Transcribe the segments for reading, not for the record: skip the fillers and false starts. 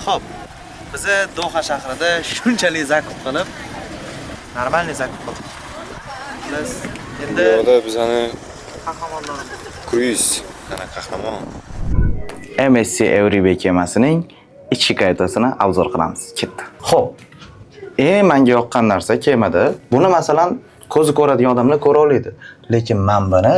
Xo'p, bizni Doha shahrida shunchalik zakup qilib, normalniy zakup qildik. Biz endi Bu yoqda bizani qahramonlarimiz kruiz, ana qahramon. MSC Euribay kemasining ichki kayutasini obzor qilamiz. Ketdi. Xo'p. Menga yoqqan narsa kemada, buni masalan ko'zi ko'radigan odamlar ko'ra oladi. Lekin men buni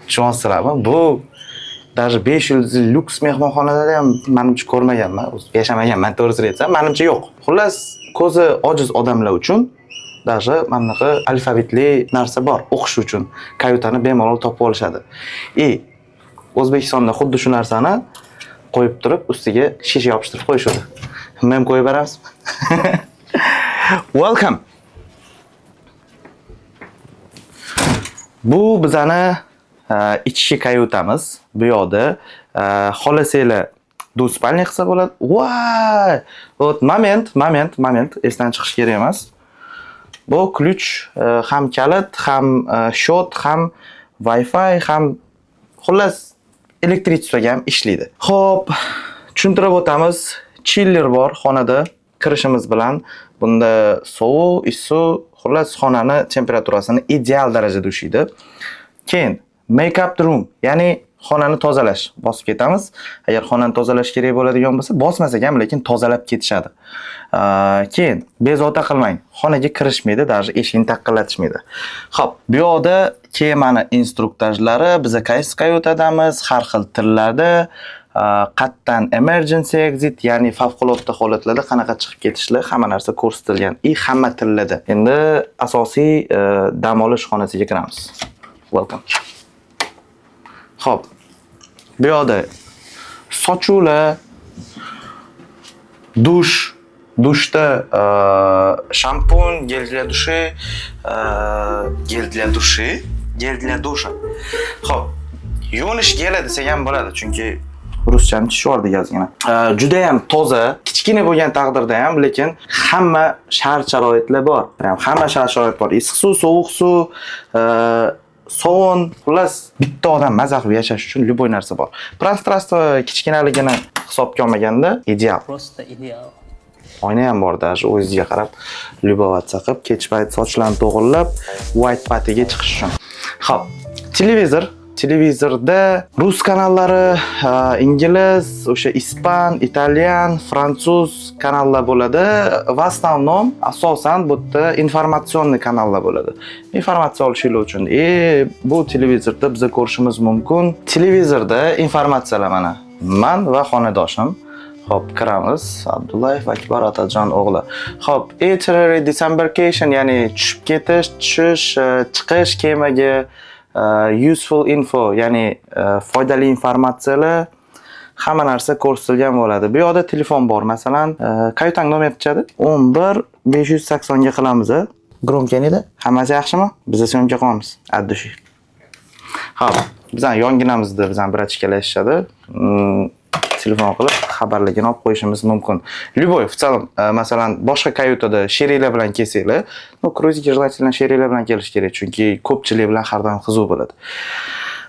ishonsizlarmi? Bu даже 5 yulduzli lyuks mehmonxonada ham menimcha ko'rmaganman, yashamaganman, to'g'risini aytsam, menimcha yo'q. Xullas, ko'zi ojiz odamlar uchun даже manaqa alfavitli narsa bor o'qish uchun. Kayutani bemalol topib olishadi. O'zbekistonda xuddi shu narsani qo'yib turib, ustiga shisha yopishtirib qo'yishadi. Men ham qo'yib beramizmi? Welcome. Bu bizani ichki kayutamiz. Bu yoqda xolasanglar duspalni qilsa bo'ladi. Voy! Ot moment, esdan chiqish kerak emas. Bu ключ, ham kalit, ham shot, ham Wi-Fi, ham xullas elektrичествоga ham ishlaydi. Xo'p, tushuntirib o'tamiz. Chiller bor xonada kirishimiz bilan. Bunda sovuq, issiq, xullas xonani temperaturasini ideal darajada ushlaydi. Keyin make-up room, ya'ni xonani tozalash. Bosib ketamiz. Agar xonani tozalash kerak bo'ladigan bo'lsa, bosmasak ham lekin tozalab ketishadi. Keyin bezovta qilmang. Xonaga kirishmaydi, даже eshikni taqillatishmaydi. Xo'p, bu yoqda kemani instruktajlari, biza qaysi kayutadamiz, har xil tillarda, qatdan emergency exit, ya'ni favqulodda holatlarda qanaqa chiqib ketishlar, hamma narsa ko'rsatilgan. Hamma tillarda. Endi asosiy dam olish xonasiga kiramiz. Welcome. Xo'p. Bu yoqda sochuvlar, dushda shampun, gel для dusha. Xo'p. Yuvinish geli desak ham bo'ladi, chunki ruschani tushirdi yozgina. Juda ham toza, kichkina bo'lgan taqdirda ham, lekin hamma shart-sharoitlar bor. Hamma shart-sharoit bor. Issiq suv, sovuq suv, sovun, xullas bitta odam maza qilib yashash uchun любой narsa bor. Пространство kichkinaligini hisobga olmaganda ideal. Просто ideal. Oyna ham bor, даже o'ziga qarab lyubovatsa qilib, kech payt sochlarni to'g'irlab, white partyga chiqish uchun. Xo'p, televizorda rus kanallari, ingliz, o'sha ispan, italyan, fransuz kanallar bo'ladi. В основном asosan bu yerda informatsionniy kanallar bo'ladi. Informatsiya olishinglar uchun. Bu televizorda biz ko'rishimiz mumkin. Televizorda informatsiyalar mana. Men va xonadoshim. Xo'p, kiramiz. Abdullayev Akbar Otajon o'g'li. Xo'p, itinerary disembarkation, ya'ni tushib ketish, tushish, chiqish kemaga, useful info, ya'ni foydali informatsiyalar, hamma narsa ko'rsatilgan bo'ladi. Bu yoqda telefon bor, masalan, kayutang nomer chiqadi. 11 580 ga qilamiz. Gromkani edi. Hammasi yaxshimi? Biz syomka qilamiz. Addushi. Xo'p, bizdan yonginamizda bizdan birachkalashadi. Telefon qilib xabarligini olib qo'yishimiz mumkin. Любой, в целом, masalan, boshqa kayutada sheriklar bilan kelsanglar, kruizga желательно sheriklar bilan kelish kerak, chunki ko'pchilik bilan har doim qiziq bo'ladi.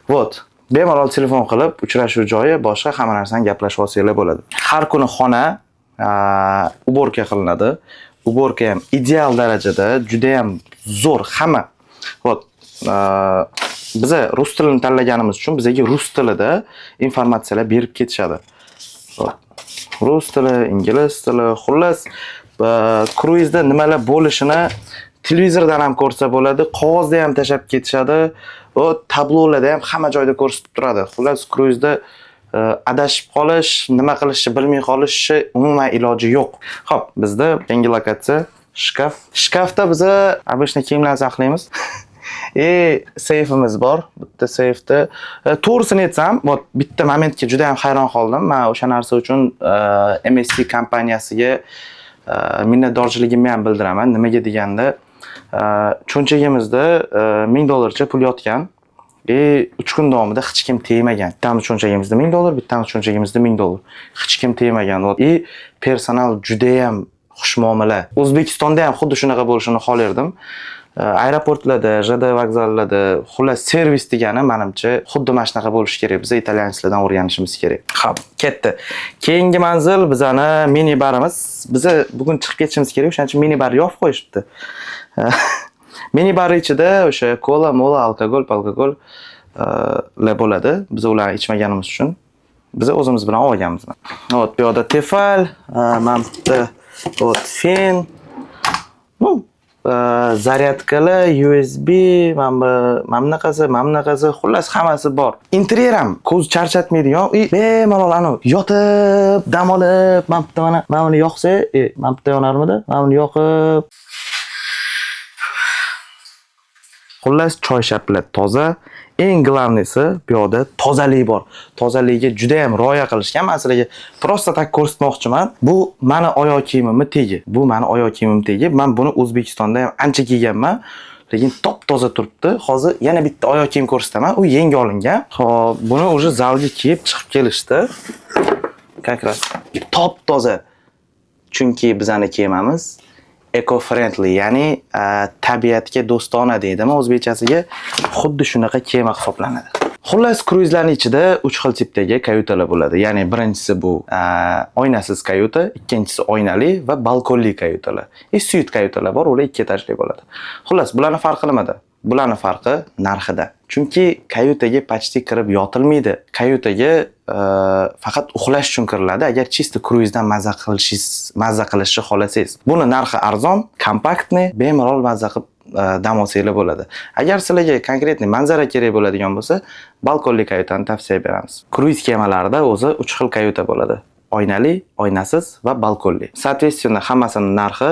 Вот, bemalol telefon qilib, uchrashuv joyi, boshqa hamma narsani gaplashib olsanglar bo'ladi. Har kuni xona уборка qilinadi. Уборка ham ideal darajada, juda ham zo'r hamma. Вот, biza rus tilini tanlaganimiz uchun bizga rus tilida informatsiyalar berib ketishadi. Rus tili, ingliz tili, xullas kruizda nimalar bo'lishini televizordan ham ko'rsa bo'ladi, qog'ozda ham tashab ketishadi, va tablolarda ham hamma joyda ko'rsatib turadi. Xullas kruizda adashib qolish, nima qilishni bilmay qolishi umuman iloji yo'q. Xo'p, bizda yangi lokatsiya shkaf. Shkafda biz обычно kiyimlarni saqlaymiz. Seyfimiz bor. Bitta seyfda to'g'risini aytsam, bitta momentga juda ham hayron qoldim. Men o'sha narsa uchun MSC kompaniyasiga minnatdorchiligimni ham bildiraman. Nimaga deganda, cho'nchagimizda $1000 pul yotgan. 3 kun davomida hech kim tegmagan. Bittamiz cho'nchagimizda $1000, bittamiz cho'nchagimizda $1000. Hech kim tegmagan. Personal juda ham xushmuomala. O'zbekistonda ham xuddi shunaqa bo'lishini xohlardim. aeroportlarda, JD vokzallarda, xullas servis degani menimcha xuddi mana shunaqa bo'lishi kerak. Biz italyanlardan o'rganishimiz kerak. Xo'p, ketdi. Keyingi manzil bizani mini barimiz. Biz bugun chiqib ketishimiz kerak, o'shaning uchun mini bar yopib qo'yishibdi. Mini bar ichida o'sha kola, mola, alkogol bo'ladi. Biz ularni ichmaganimiz uchun biz o'zimiz bilan olganmiz. Hop, bu yerda tefal, mana bu fen, zaryadkalar, USB, mana bunaqasi, xullas hammasi bor. Interyer ham ko'z charchatmaydigan, bemalol anu yotib, dam olib, mana buni yoqsa, mana bitta yonarmidi? Mana buni yoqib. Xullas choyshablar toza. Eng glavnisi bu yerda tozalik bor. Tozaligiga juda ham rioya qilishgan. Men sizlarga prosta tak ko'rsatmoqchiman. Bu meni oyoq kiyimimni tegi. Men buni O'zbekistonda ham ancha kiyganman. Lekin top-toza turibdi. Hozir yana bitta oyoq kiyim ko'rsataman. U yangi olingan. Xo'p, buni уже zalga kiyib chiqib kelishdi. Как раз top-toza. Chunki bizani kiyimamiz eco-friendly, ya'ni tabiatga do'stona deydimi o'zbekchasiga, xuddi shunaqa kema hisoblanadi. Xullas, kruizlarning ichida 3 xil tipdagi kayutalar bo'ladi. Ya'ni birinchisi bu oynasiz kayuta, ikkinchisi oynali va balkonli kayutalar. Suit kayutalar bor, ular 2 etajli bo'ladi. Xullas, bularning farqi nimada? Bularning farqi narxida. Chunki kayutaga почти kirib yotilmaydi. Kayutaga faqat uxlash uchun kiriladi. Agar chista kruizdan mazza qilishni xohlasangiz, buni narxi arzon, kompaktni, bemalol mazza qilib dam olsanglar bo'ladi. Agar sizlarga konkretniy manzara kerak bo'ladigan bo'lsa, balkonli kayutani tavsiya beramiz. Kruiz kemalarida o'zi 3 xil kayuta bo'ladi. Oynali, oynasiz va balkonli. Soответственно, hammasining narxi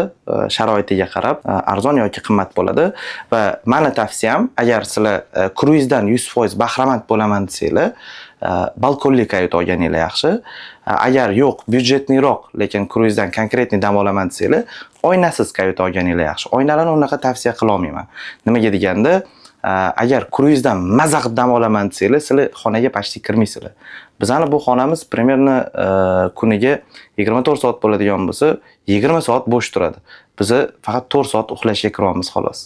sharoitiga qarab arzon yoki qimmat bo'ladi va meni tavsiyam, agar sizlar kruizdan 100% bahramand bo'laman desanglar, balkonli kayuta olganinglar yaxshi. Agar yo'q, byudjetniroq, lekin kruizdan konkretniy dam olaman desanglar, oynasiz kayuta olganinglar yaxshi. Oynalarni unaqa tavsiya qila olmayman. Nimaga deganda, agar kruizdan mazza qilib dam olaman desanglar, sizlar xonaga почти kirmaysizlar. Bizani bu xonamiz примерно kuniga 24 soat bo'ladigan bo'lsa, 20 soat bo'sh turadi. Biz faqat 4 soat uxlashga kiramiz xolos.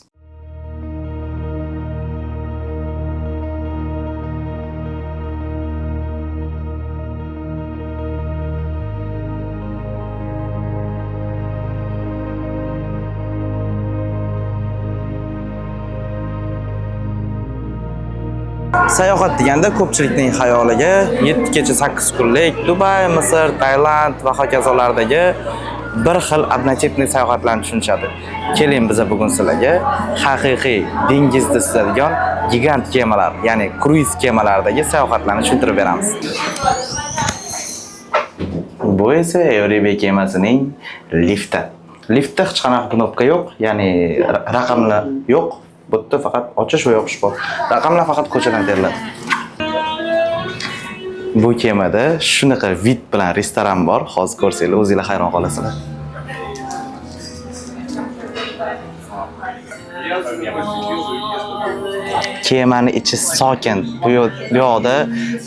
Sayohat deganda ko'pchilikning xayoliga 7 kecha 8 kunlik Dubay, Misr, Tailand va hokazolardagi bir xil однотипный sayohatlarni tushunishadi. Keling biz bugun sizlarga haqiqiy dengizda suzadigan gigant kemalar, ya'ni kruiz kemalaridagi sayohatlarni tushuntirib beramiz. Bu esa Euribay kemasining lifti. Liftda hech qanaqa knopka yo'q, ya'ni raqamlar yo'q. Bu yerda faqat ochish va yopish bor. Raqamlar faqat ko'chadan teriladi. Bu kemada shunaqa vid bilan restoran bor. Hozir ko'rsanglar, o'zingizlar hayron qolasizlar. Kemani ichi sokin. Bu yoqda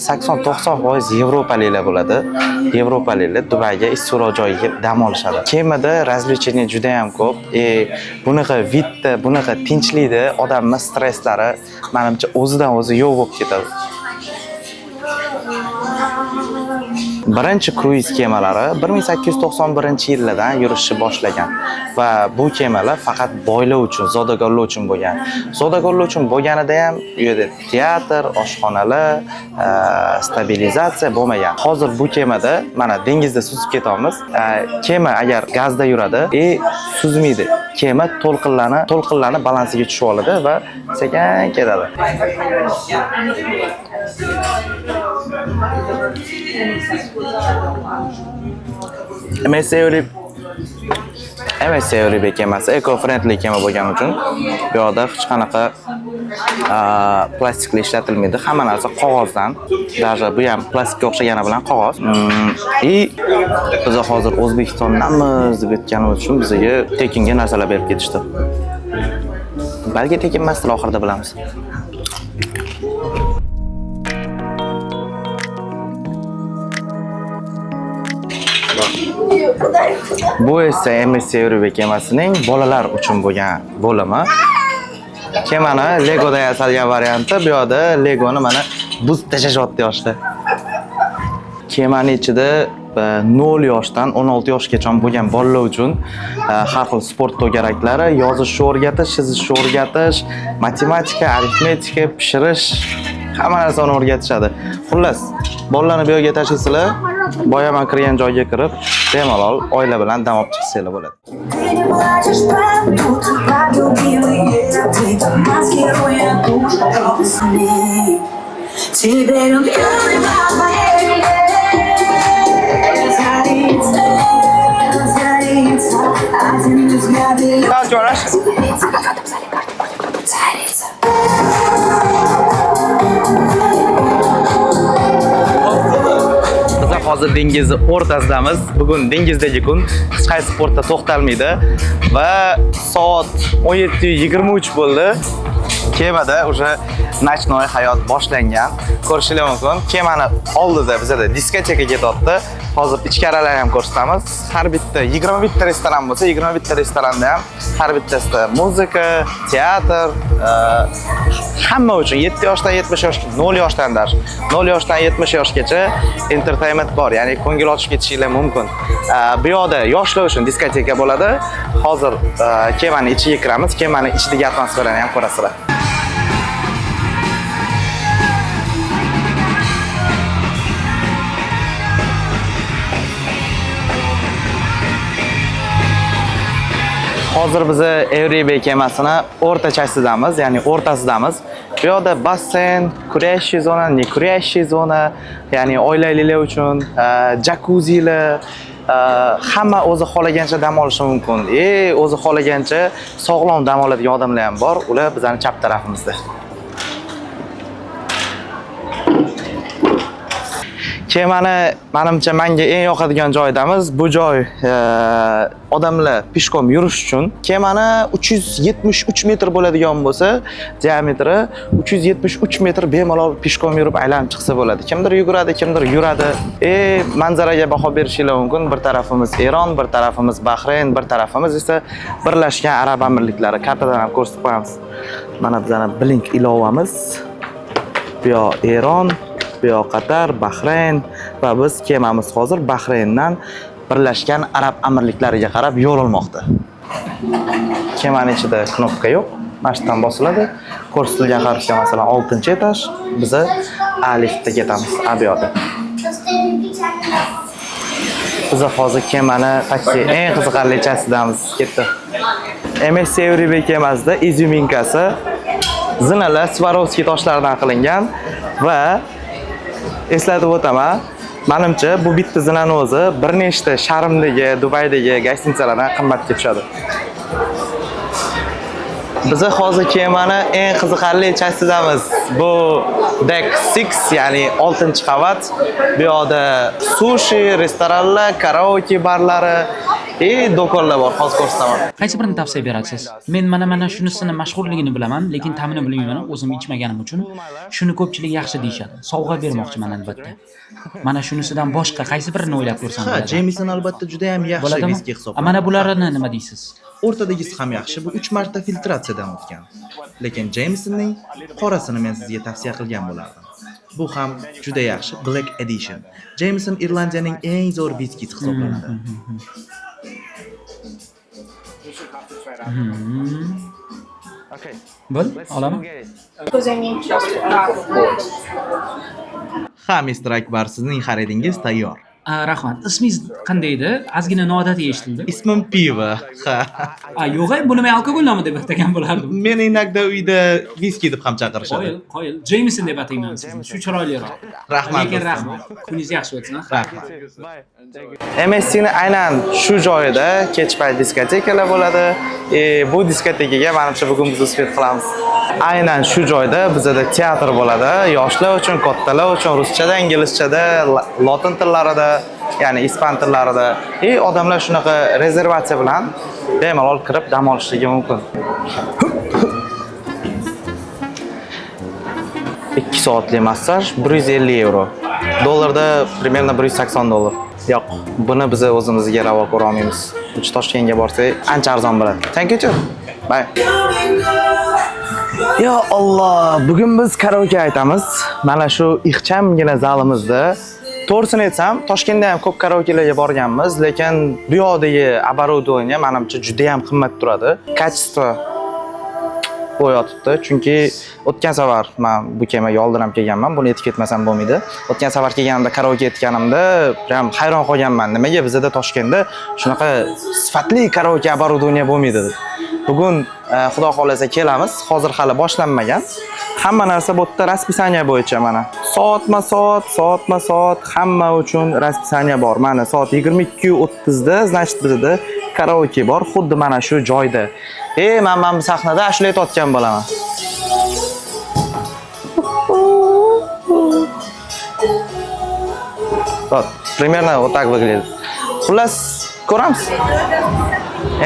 80-90% Yevropaliklar bo'ladi. Yevropaliklar Dubayga issiqroq joyga dam olishadi. Kemada razvlecheniya juda ham ko'p. Bunaqa vidda, bunaqa tinchlikda odamning stresslari menimcha o'zidan o'zi yo'q bo'lib ketadi. Birinchi kruiz kemalari 1891-yillardan yurishni boshlagan va bu kemalar faqat boylar uchun, zodagonlar uchun bo'lgan. Zodagonlar uchun bo'lganida ham u yerda teatr, oshxonalar, stabilizatsiya bo'lmagan. Hozir bu kemada mana dengizda suzib ketamiz. Kema agar gazda yuradi, suzmaydi. Kema to'lqinlarni balansiga tushib oladi va sekin ketadi. MSC Euribay kemasi eco-friendly kema bo'lgani uchun bu yerda hech qanaqa plastikli ishlatilmaydi. Hamma narsa qog'ozdan. Даже bu ham plastikka o'xshagani bilan qog'oz. Biz hozir O'zbekistondamiz deb aytganimiz uchun bizga tekinga narsalar berib ketishdi. Balki tekin emasdir, oxirida bilamiz. Bu esa MSC Euribay kemasining bolalar uchun bo'lgan bo'limi. Kemani Legoda yasalgan varianti, bu yerda Legoni mana buzib tashlashyapti yoshlar. Kemani ichida 0 yoshdan 16 yoshgacha bo'lgan bolalar uchun har xil sport to'garaklari, yozishni o'rgatish, chizishni o'rgatish, matematika, arifmetika, pishirish hamma narsani o'rgatishadi. Xullas, bolalarni bu yerga tashlaysizlar, boyaman kirgan joyga kirib, bemalol oila bilan dam olib chiqsanglar bo'ladi. Ты не плачешь правду, полюбимые ответы маскируя душу пропусками. Теперь он пьяный по твоей разгорится один взгляд и царится. Biz hozir dengizni o'rtasidamiz. Bugun dengizdagi kun hech qaysi sportda to'xtalmaydi va soat 17:23 bo'ldi. Kemada o'sha nochnoy hayot boshlangan. Ko'rishingiz mumkin. Kemani oldida bizda diskoteka ketyapti. Hozir ichkarilarni ham ko'rsatamiz. Har bitta 20 bitta restoran bo'lsa, 20 bitta restoranda ham har bittasida muzika, teatr, hamma uchun 7 yoshdan 70 yosh, 0 yoshdan 0 yoshdan 70 yoshgacha entertainment bor. Ya'ni ko'ngil ochib ketishingiz mumkin. Bu yerda yoshlar uchun diskoteka bo'ladi. Hozir kemani ichiga kiramiz. Kemani ichidagi atmosferani ham ko'rasizlar. Hozir biz Euribay kemasini o'rtachasidamiz, ya'ni o'rtasidamiz. Bu yerda basseyn, kurashchi zona, ne kurashchi zona, ya'ni oilalilar uchun jakuzilar, hamma o'zi xohlagancha dam olishi mumkin. O'zi xohlagancha sog'lom dam oladigan odamlar ham bor. Ular bizning chap tarafimizda. Kemani menimcha menga eng yoqadigan joydamiz. Bu joy odamlar peshkom yurish uchun. Kemani 373 metr bo'ladigan bo'lsa, diametri 373 metr bemalol peshkom yurib aylanib chiqsa bo'ladi. Kimdir yuguradi, kimdir yuradi. Manzaraga baho berishingiz mumkin. Bir tarafimiz Eron, bir tarafimiz Bahrayn, bir tarafimiz esa Birlashgan Arab Amirliklari. Kartadan ham ko'rsatib qo'yamiz. Mana bizning Blink ilovamiz. Bu yoq Eron, bu yoq Qatar, Bahrayn va biz kemamiz hozir Bahrayndan Birlashgan Arab Amirliklariga qarab yo'l olmoqda. Kemaning ichida knopka yo'q, mashqdan bosiladi. Ko'rsatilgan harfga masalan 6-etaj, biz A liftda ketamiz, A bu yoqda. Biz hozir kemani taksi eng qiziqarli chasidamiz ketdi. MSC Euribay kemasida izyuminkasi zinalar Swarovski toshlaridan qilingan va eslatib o'taman, menimcha bu bitta zinani o'zi bir nechta Sharmdagi, Dubaydagi gostinitsalardan qimmatga tushadi. Biz hozir kemani eng qiziqarli chasidamiz. Bu Deck 6, ya'ni 6-qavat. Bu yerda sushi, restoranlar, karaoke barlari, do'konlar bor. Hozir ko'rsataman. Qaysi birini tavsiya berasiz? Men mana shunisini mashhurligini bilaman, lekin ta'mini bilmayman. O'zim ichmaganim uchun shuni ko'pchilik yaxshi deyshadi. Sovg'a bermoqchiman albatta. Mana shunisidan boshqa qaysi birini o'ylab ko'rsam bo'ladi? Jameson albatta juda ham yaxshi viski hisoblanadi. Mana bularni nima deysiz? O'rtadagisi ham yaxshi. Bu 3 marta filtratsiyadan o'tgan. Lekin Jamesonning qorasini men sizga tavsiya qilgan bo'lardim. Bu ham juda yaxshi Black Edition. Jameson Irlandiyaning eng zo'r viskisi hisoblanadi. Bo'l, olaman. Ha, Mr. Akbar, sizning xaridingiz tayyor. Rahmat. Ismingiz qanday edi? Ozgina noodatiy eshitildi. Ismim Piva. Ha. Yo'q, buni men alkogol nomi deb atagan bo'lardim. Meni inakda uyda viski deb ham chaqirishadi. Qoyil. Jameson deb atayman sizni. Shu chiroyliroq. Rahmat. Lekin rahmat. Kuningiz yaxshi o'tsin. Rahmat. MSCni aynan shu joyida kech payt diskotekalar bo'ladi. Bu diskotekaga menimcha bugun biz uspet qilamiz. Aynan shu joyda bizda teatr bo'ladi. Yoshlar uchun, kattalar uchun ruschada, inglizchada, lotin tillarida, ya'ni ispan tillarida. Odamlar shunaqa rezervatsiya bilan bemalol kirib dam olishligi mumkin. 2 soatlik massaj 150 euro. Dollarda примерно $180. Yo'q, buni biz o'zimizga ravo ko'ra olmaymiz. Toshkentga borsak, ancha arzon bo'ladi. Thank you. Bye. Yo Alloh, bugun biz karaoke aytamiz. Mana shu ixchamgina zalimizda. To'g'risini aytsam, Toshkentda ham ko'p karaokelarga borganmiz, lekin bu yoqdagi оборудование menimcha juda ham qimmat turadi. Качество qo'yotibdi, chunki o'tgan safar men bu kemaga oldin ham kelganman, buni aytib ketmasam bo'lmaydi. O'tgan safar kelganimda karaoke aytganimda ham hayron qolganman. Nimaga bizda Toshkentda shunaqa sifatli karaoke оборудование bo'lmaydi deb. Bugun xudo xolasa kelamiz. Hozir hali boshlanmagan. Hamma narsa bu yerda расписание bo'yicha mana. Soatma-soat hamma uchun расписание bor. Mana soat 22:30 da, значит bizda karaoke bor, xuddi mana shu joyda. Men bu sahnada ashula aytayotgan bo'laman. Вот, примерно вот так выглядит. Xullas, ko'ramiz.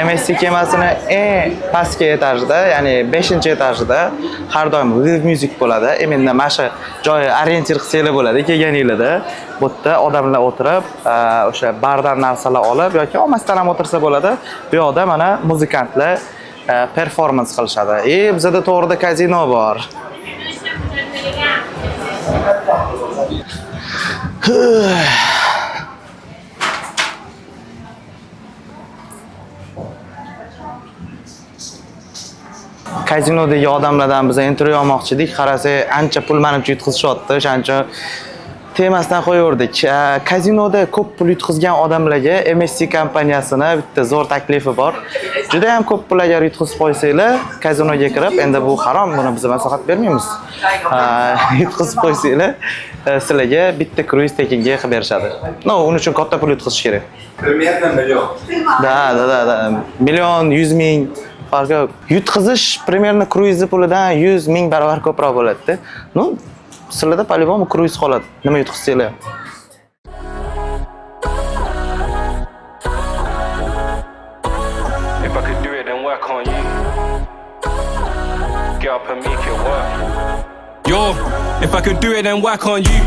MSC kemasini eng pastki etajda, ya'ni 5-etajda har doim live music bo'ladi. Endi mana shu joyi orientir qilsanglar bo'ladi kelganinglarda. Bu yerda odamlar o'tirib, o'sha bardan narsalar olib yoki olmasdan ham o'tirsa bo'ladi. Bu yoqda mana muzikantlar performans qilishadi. Bizda to'g'rida kazino bor. Kazinodagi odamlardan biz intervyu olmoqchi edik. Qarasak, ancha pul menimcha yutqizishyapti. O'shancha temasdan qo'yaverdik. Kazinoda ko'p pul yutqizgan odamlarga MSC kompaniyasini bitta zo'r taklifi bor. Juda ham ko'p pul agar yutqizib qo'ysanglar, kazinoga kirib, endi bu harom, buni biz maslahat bermaymiz. Yutqizib qo'ysanglar, sizlarga bitta kruiz tekinga qilib berishadi. No, uning uchun katta pul yutqizish kerak. Примерно миллион. Da. Million, 100 ming farqi yo'q. Yutqizish примерно kruiz pulidan 100 ming barobar ko'proq bo'ladi-da. Ну, sizlarda по-любому kruiz qoladi. Nima yutqizsanglar. If I could do it, then work on you. Get up and make it work. Yo, if I could do it, then work on you.